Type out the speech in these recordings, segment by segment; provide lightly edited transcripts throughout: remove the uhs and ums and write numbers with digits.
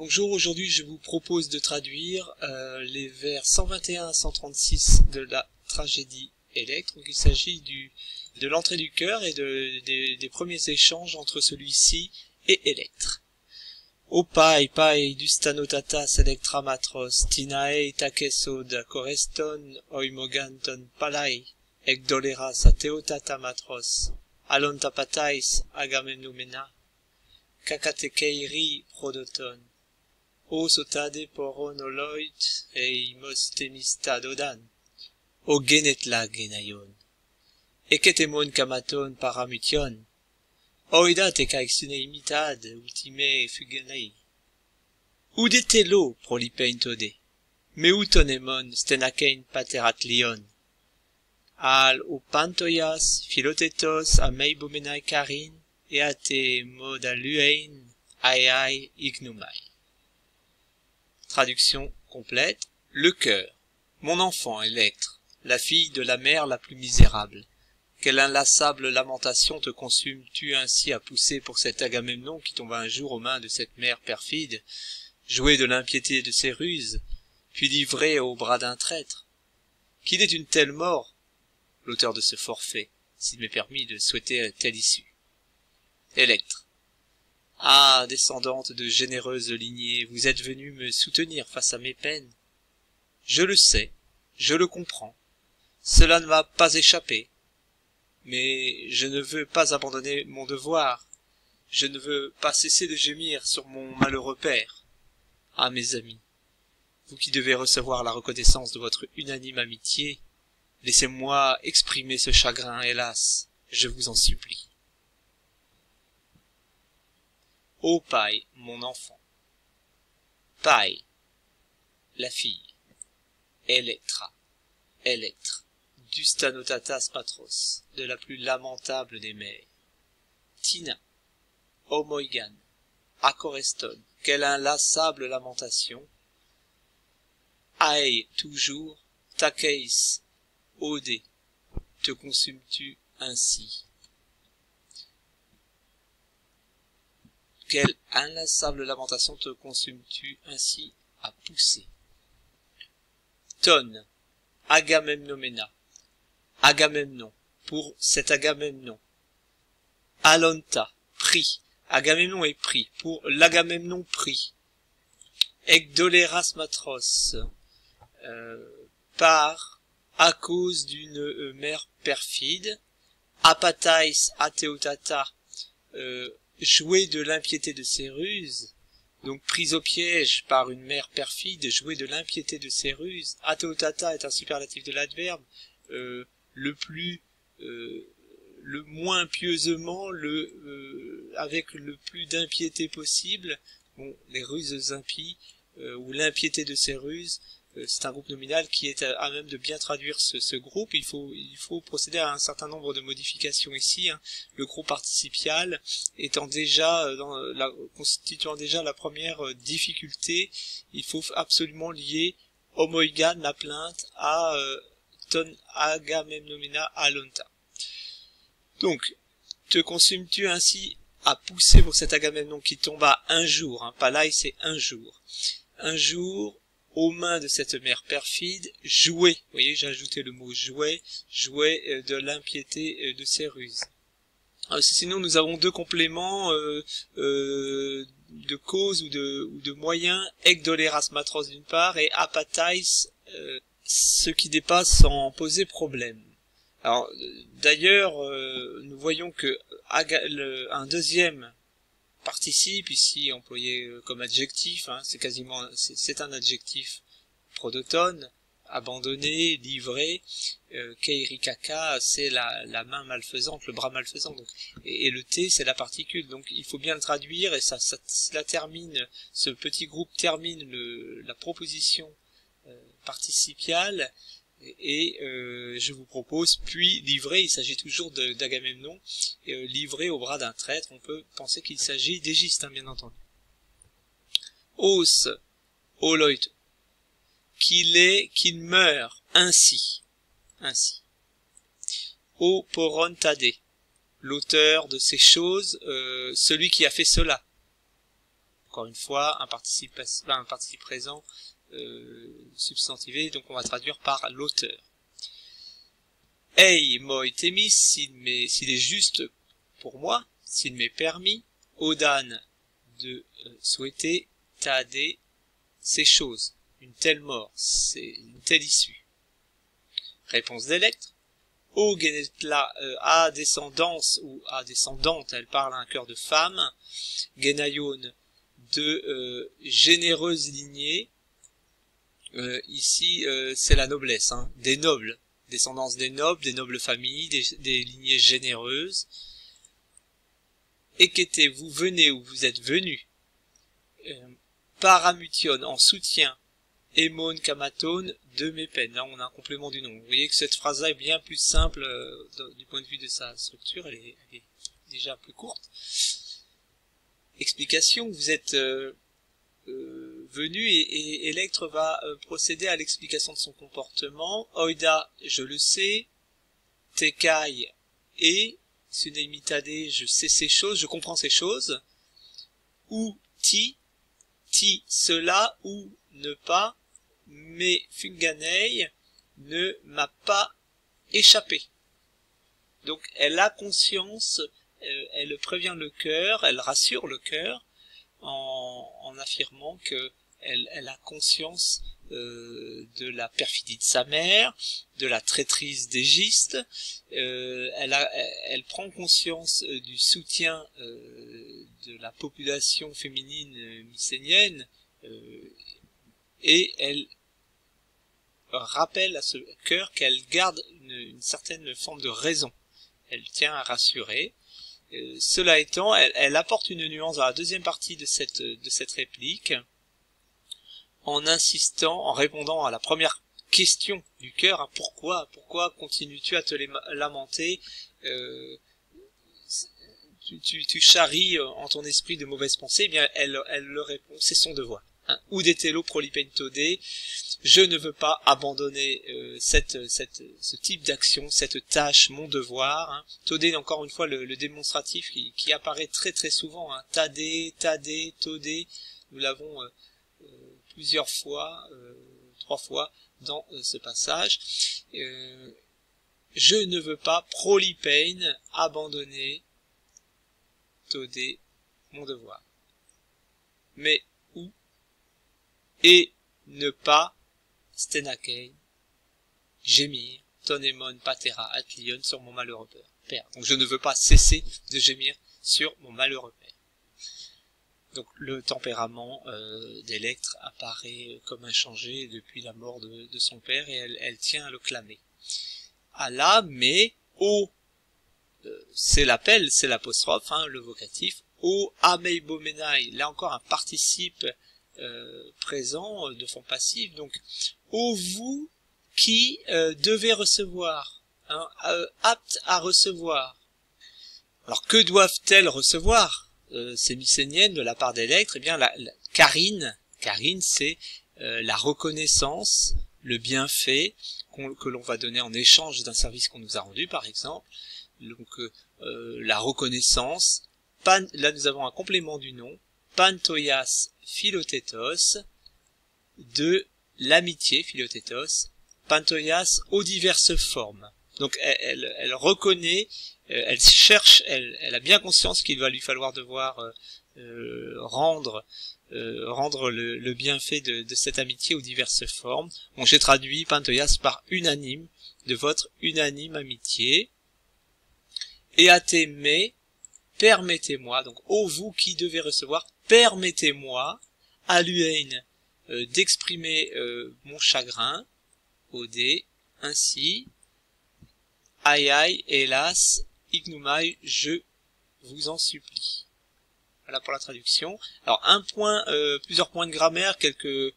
Bonjour, aujourd'hui je vous propose de traduire les vers 121 à 136 de la tragédie Électre. Donc il s'agit de l'entrée du chœur et des premiers échanges entre celui-ci et Électre. Opai pai dustanotatas Electra matros, tinae takesod koreston oimoganton palai, ekdoleras ateotata matros, alontapatais agamemnomena, kakatekeiri prodoton. O sotade poron oloit eimos temistadodan, o genetla genayon, eketemon kamaton paramution, oida tekaixune imitad ultime fugenei. Udetelo prolipeintode, meutonemon stenakein pateratlion, al opantoias philotetos ameibomenai karin, eate modaluein ai ignumai. Traduction complète. Le cœur. Mon enfant, Électre, la fille de la mère la plus misérable. Quelle inlassable lamentation te consumes-tu ainsi à pousser pour cet Agamemnon qui tomba un jour aux mains de cette mère perfide, joué de l'impiété de ses ruses, puis livré aux bras d'un traître? Qu'il est une telle mort, l'auteur de ce forfait, s'il m'est permis de souhaiter telle issue. Électre. Ah, descendante de généreuses lignées, vous êtes venue me soutenir face à mes peines. Je le sais, je le comprends. Cela ne m'a pas échappé. Mais je ne veux pas abandonner mon devoir. Je ne veux pas cesser de gémir sur mon malheureux père. Ah, mes amis, vous qui devez recevoir la reconnaissance de votre unanime amitié, laissez-moi exprimer ce chagrin, hélas, je vous en supplie. Ô Pai, mon enfant. Pai, la fille. Electra, Électre, dustanotatas patros, de la plus lamentable des mères. Tina, Omoigan, Akoreston, quelle inlassable lamentation. Aïe, toujours, Takeis, Odé, te consumes-tu ainsi. Quelle inlassable lamentation te consumes-tu ainsi à pousser. Ton, Agamemnomena, Agamemnon, pour cet Agamemnon. Alonta, pris, Agamemnon est pris, pour l'Agamemnon pris. Ekdoleras matros, à cause d'une mère perfide. Apatais ateotata, jouer de l'impiété de ses ruses, donc prise au piège par une mère perfide, jouer de l'impiété de ses ruses. Ateotata est un superlatif de l'adverbe, le moins pieusement, avec le plus d'impiété possible. Bon, les ruses impies, ou l'impiété de ses ruses, c'est un groupe nominal qui est à même de bien traduire ce groupe. Il faut procéder à un certain nombre de modifications ici, hein. Le groupe participial étant déjà constituant déjà la première difficulté, il faut absolument lier homoigan, la plainte, à ton agamemnomena alonta. Donc, te consumes-tu ainsi à pousser pour cet Agamemnon qui tomba un jour, hein, palai c'est un jour, aux mains de cette mère perfide, jouet, vous voyez, j'ai ajouté le mot jouet de l'impiété de ses ruses. Alors, sinon, nous avons deux compléments de cause ou de moyens, ekdoleras matros d'une part, et apatais, ce qui dépasse sans poser problème. Alors, d'ailleurs, nous voyons que un deuxième participe, ici employé comme adjectif, hein, c'est un adjectif prodotone, abandonné, livré. Keirikaka, c'est la main malfaisante, le bras malfaisant, donc, et le T, c'est la particule, donc il faut bien le traduire, et cela termine, ce petit groupe termine la proposition participiale, et je vous propose, puis livré, il s'agit toujours d'Agamemnon, livré au bras d'un traître. On peut penser qu'il s'agit d'Égiste, hein, bien entendu. Os, oloit, qu'il meurt ainsi. O porontade, l'auteur de ces choses, celui qui a fait cela. encore une fois, un participe présent substantivé, donc on va traduire par l'auteur. Ei moi temis, s'il est juste pour moi, s'il m'est permis, Odan, de souhaiter Tade, ces choses, une telle mort, c'est une telle issue. Réponse d'Electre. O Genetla, à descendance ou à descendante, elle parle à un cœur de femme. Genayon, de généreuse lignée. Ici, c'est la noblesse, hein, des nobles, descendance des nobles familles, des lignées généreuses. Ekete, vous venez ou vous êtes venu. Paramution, en soutien. Emon Kamaton, de mes peines. Là, on a un complément du nom. Vous voyez que cette phrase-là est bien plus simple du point de vue de sa structure. Elle est déjà plus courte. Explication. Vous êtes venu et Electre va procéder à l'explication de son comportement. Oida, je le sais. Tekai, et Sunemitade, je sais ces choses, je comprends ces choses. Ou ti, cela, ou ne pas. Mais Funganei ne m'a pas échappé. Donc elle a conscience, elle prévient le cœur, elle rassure le cœur en affirmant que elle a conscience de la perfidie de sa mère, de la traîtrise d'Égiste. Elle prend conscience du soutien de la population féminine mycénienne et elle rappelle à ce cœur qu'elle garde une certaine forme de raison. Elle tient à rassurer. Cela étant, elle apporte une nuance dans la deuxième partie de cette réplique, en insistant, en répondant à la première question du cœur, hein, pourquoi continues-tu à te lamenter, tu charries en ton esprit de mauvaises pensées? Eh bien, elle le répond, c'est son devoir. Hein. Udetello prolipentode, je ne veux pas abandonner ce type d'action, cette tâche, mon devoir. Hein. Todé, encore une fois, le démonstratif qui apparaît très très souvent. Hein. Tadé, todé, nous l'avons plusieurs fois, 3 fois dans ce passage. Je ne veux pas prolipein, abandonner todé, mon devoir. Mais où et ne pas Stenakei, gémir, tonemon patera atlion sur mon malheureux père. Donc je ne veux pas cesser de gémir sur mon malheureux père. Donc le tempérament d'Electre apparaît comme inchangé depuis la mort de son père et elle tient à le clamer. Allah, mais, o, c'est l'appel, c'est l'apostrophe, hein, le vocatif, o ameibomenai, là encore un participe présent de forme passive, donc ô vous qui devez recevoir, hein, apte à recevoir. Alors que doivent-elles recevoir ces mycéniennes de la part d'Electre? Eh bien la Carine c'est la reconnaissance, le bienfait que l'on va donner en échange d'un service qu'on nous a rendu, par exemple. Donc la reconnaissance, là nous avons un complément du nom, Pantoias Philotétos, de l'amitié, Philotétos, Pantoias aux diverses formes. Donc elle reconnaît, elle cherche, elle a bien conscience qu'il va lui falloir rendre le bienfait de cette amitié aux diverses formes. Bon, j'ai traduit Pantoias par unanime, de votre unanime amitié. Et à t'aimer, permettez-moi, donc ô vous qui devez recevoir, permettez-moi, à l'uain, d'exprimer mon chagrin, odé, ainsi, aïe, hélas, ignumai, je vous en supplie. Voilà pour la traduction. Alors plusieurs points de grammaire, quelques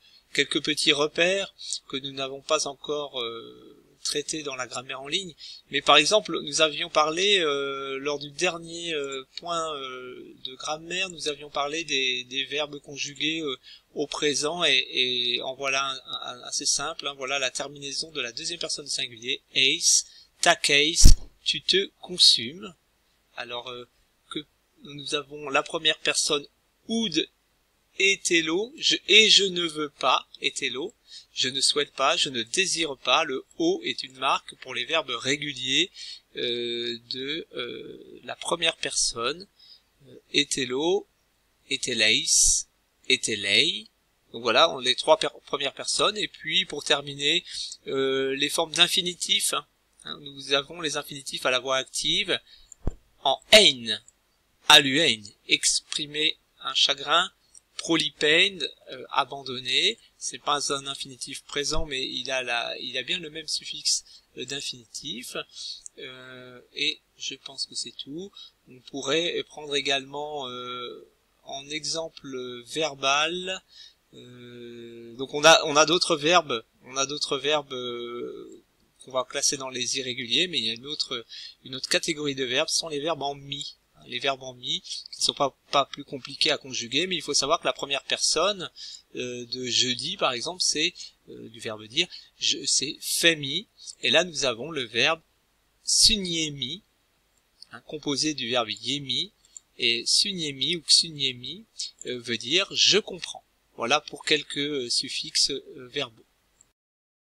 petits repères que nous n'avons pas encore traités dans la grammaire en ligne. Mais par exemple, nous avions parlé lors du dernier point de grammaire, nous avions parlé des verbes conjugués au présent et en voilà un assez simple. Hein, voilà la terminaison de la deuxième personne singulier. Eis, ta case, tu te consumes. Alors que nous avons la première personne oud étello, et je ne veux pas, étello, je ne souhaite pas, je ne désire pas. Le O est une marque pour les verbes réguliers de la première personne. Étello, ételleis, étellei. Donc voilà, on les trois premières personnes. Et puis pour terminer, les formes d'infinitifs. Nous avons les infinitifs à la voix active en ein, aluein, exprimer un chagrin, prolipein, abandonner. C'est pas un infinitif présent, mais il a bien le même suffixe d'infinitif. Et je pense que c'est tout. On pourrait prendre également en exemple verbal. Donc on a d'autres verbes. Qu'on va classer dans les irréguliers, mais il y a une autre catégorie de verbes, ce sont les verbes en mi. Les verbes en mi, qui ne sont pas plus compliqués à conjuguer, mais il faut savoir que la première personne de jeudi, par exemple, c'est du verbe dire, c'est femi, et là nous avons le verbe sunyemi, composé du verbe yemi, et sunyemi ou xunyemi veut dire je comprends. Voilà pour quelques suffixes verbaux.